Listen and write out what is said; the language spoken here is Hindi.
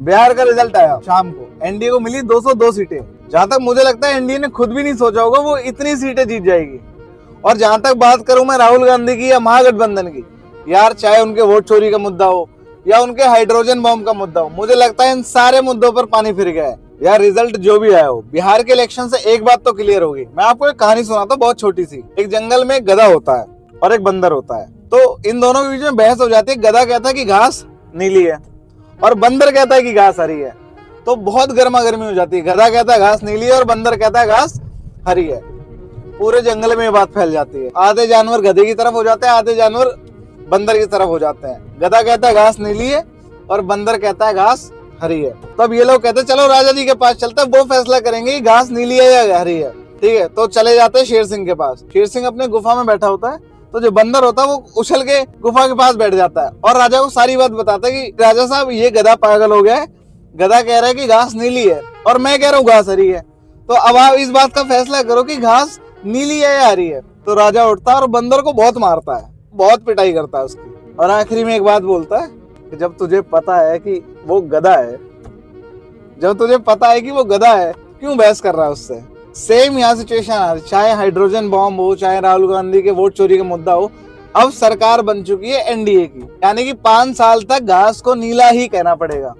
बिहार का रिजल्ट आया शाम को, एनडीए को मिली 202 सीटें। जहां तक मुझे लगता है एनडीए ने खुद भी नहीं सोचा होगा वो इतनी सीटें जीत जाएगी। और जहां तक बात करूं मैं राहुल गांधी की या महागठबंधन की, यार चाहे उनके वोट चोरी का मुद्दा हो या उनके हाइड्रोजन बम का मुद्दा हो, मुझे लगता है इन सारे मुद्दों पर पानी फिर गया है। यार रिजल्ट जो भी आया हो, बिहार के इलेक्शन से एक बात तो क्लियर होगी। मैं आपको एक कहानी सुनाता हूँ बहुत छोटी सी। एक जंगल में एक गधा होता है और एक बंदर होता है। तो इन दोनों के बीच में बहस हो जाती है। गधा कहता है कि घास नीली है और बंदर कहता है कि घास हरी है। तो बहुत गर्मा गर्मी हो जाती है। गधा कहता है घास नीली है और बंदर कहता है घास हरी है। पूरे जंगल में ये बात फैल जाती है। आधे जानवर गधे की तरफ हो जाते हैं, आधे जानवर बंदर की तरफ हो जाते हैं। गधा कहता है घास नीली है और बंदर कहता है घास हरी है। तब ये लोग कहते हैं चलो राजा जी के पास चलते हैं, वो फैसला करेंगे कि घास नीली है या हरी है। ठीक है, तो चले जाते हैं शेर सिंह के पास। शेर सिंह अपने गुफा में बैठा होता है, तो जो बंदर होता है वो उछल के गुफा के पास बैठ जाता है और राजा को सारी बात बताता है कि राजा साहब ये गधा पागल हो गया है, गधा कह रहा है कि घास नीली है और मैं कह रहा हूँ घास हरी है, तो अब आप इस बात का फैसला करो कि घास नीली है या हरी है। तो राजा उठता है और बंदर को बहुत मारता है, बहुत पिटाई करता है उसकी, और आखिरी में एक बात बोलता है कि जब तुझे पता है कि वो गधा है, जब तुझे पता है कि वो गधा है, क्यों बहस कर रहा है उससे। सेम यहाँ सिचुएशन आ रही, चाहे हाइड्रोजन बॉम्ब हो, चाहे राहुल गांधी के वोट चोरी का मुद्दा हो। अब सरकार बन चुकी है एनडीए की, यानी कि 5 साल तक घास को नीला ही कहना पड़ेगा।